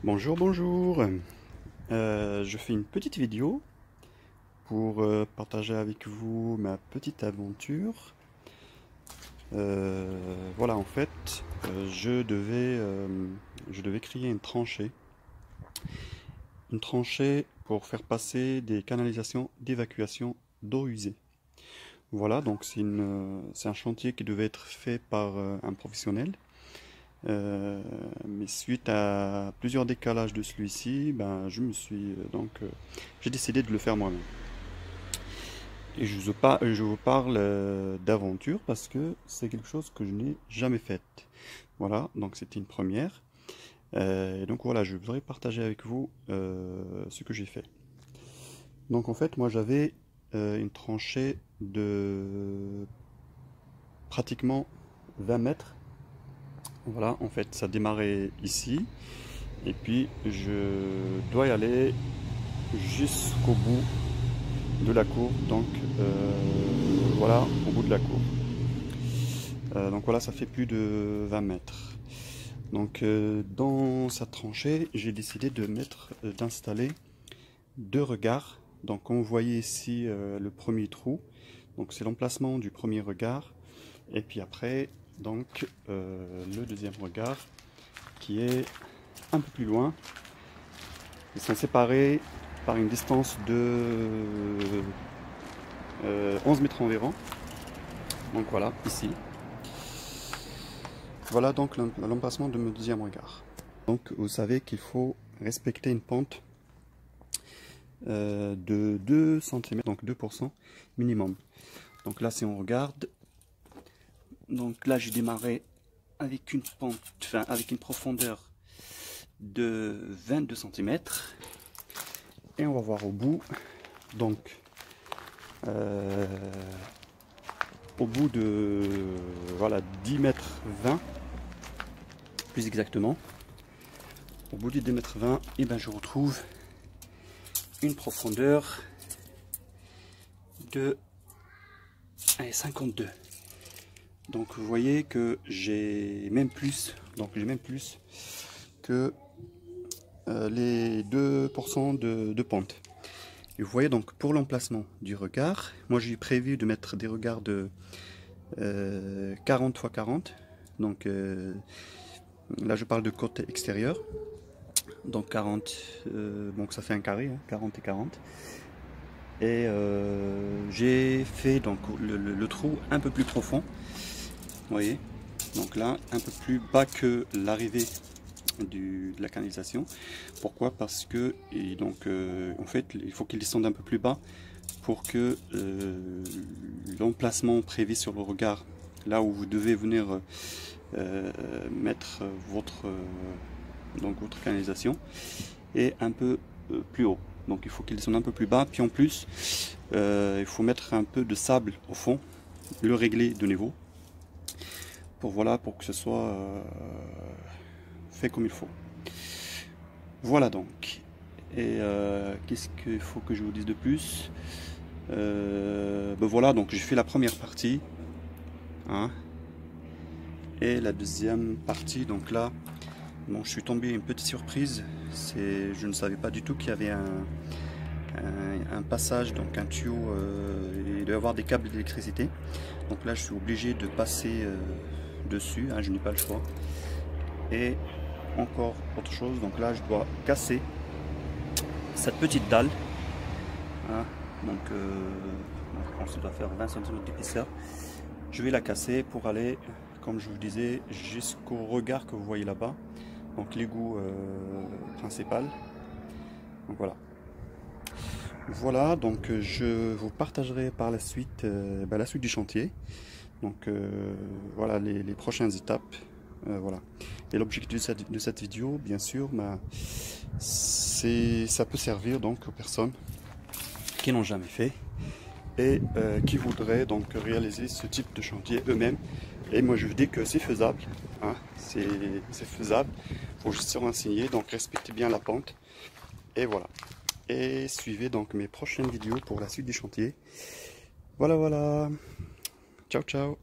Bonjour, bonjour. Je fais une petite vidéo pour partager avec vous ma petite aventure. Voilà, en fait, je devais créer une tranchée pour faire passer des canalisations d'évacuation d'eau usée. Voilà, donc c'est un chantier qui devait être fait par un professionnel. Mais suite à plusieurs décalages de celui-ci, ben, j'ai décidé de le faire moi-même. Et je vous parle d'aventure parce que c'est quelque chose que je n'ai jamais fait. Voilà, donc c'était une première. Et donc voilà, je voudrais partager avec vous ce que j'ai fait. Donc en fait, moi j'avais une tranchée de pratiquement 20 mètres. Voilà, en fait, ça démarrait ici. Et puis je dois y aller jusqu'au bout de la cour. Donc voilà, au bout de la cour. Donc voilà, ça fait plus de 20 mètres. Donc dans cette tranchée, j'ai décidé d'installer deux regards. Donc on voyait ici le premier trou. Donc c'est l'emplacement du premier regard. Et puis après, donc le deuxième regard qui est un peu plus loin. Ils sont séparés par une distance de 11 mètres environ. Donc voilà, ici. Voilà donc l'emplacement de mon deuxième regard. Donc vous savez qu'il faut respecter une pente de 2 cm, donc 2% minimum. Donc là si on regarde, donc là j'ai démarré avec une pente, enfin avec une profondeur de 22 cm. Et on va voir au bout. Donc au bout de voilà 10 mètres 20 plus exactement, au bout du 10 mètres 20, et ben je retrouve une profondeur de 52. Donc vous voyez que j'ai même plus, que les 2% de pente. Et vous voyez donc pour l'emplacement du regard, moi j'ai prévu de mettre des regards de 40 x 40. Donc là je parle de côté extérieur. Donc 40, donc ça fait un carré, hein, 40 et 40. Et j'ai fait donc le trou un peu plus profond. Vous voyez, donc là un peu plus bas que l'arrivée de la canalisation. Pourquoi? Parce que en fait il faut qu'il descende un peu plus bas pour que l'emplacement prévu sur le regard, là où vous devez venir mettre votre canalisation, est un peu plus haut. Donc il faut qu'il descende un peu plus bas. Puis en plus, il faut mettre un peu de sable au fond, le régler de niveau, pour que ce soit fait comme il faut. Voilà donc. Et qu'est-ce qu'il faut que je vous dise de plus? Ben voilà, donc j'ai fait la première partie, hein, et la deuxième partie. Donc là, bon, je suis tombé une petite surprise. Je ne savais pas du tout qu'il y avait un passage, donc un tuyau. Il doit y avoir des câbles d'électricité. Donc là, je suis obligé de passer dessus, hein, je n'ai pas le choix. Et encore autre chose, donc là, je dois casser cette petite dalle, hein, donc je pense que ça doit faire 20 cm d'épaisseur. Je vais la casser pour aller, comme je vous disais, jusqu'au regard que vous voyez là-bas, donc l'égout principal. Donc voilà, donc je vous partagerai par la suite la suite du chantier. Donc voilà les prochaines étapes. Voilà. Et l'objectif de cette vidéo, bien sûr, ça peut servir donc aux personnes qui n'ont jamais fait et qui voudraient donc réaliser ce type de chantier eux-mêmes. Et moi je vous dis que c'est faisable, hein, c'est faisable. Il faut juste se renseigner, donc respectez bien la pente. Et voilà. Et suivez donc mes prochaines vidéos pour la suite du chantier. Voilà. Ciao ciao.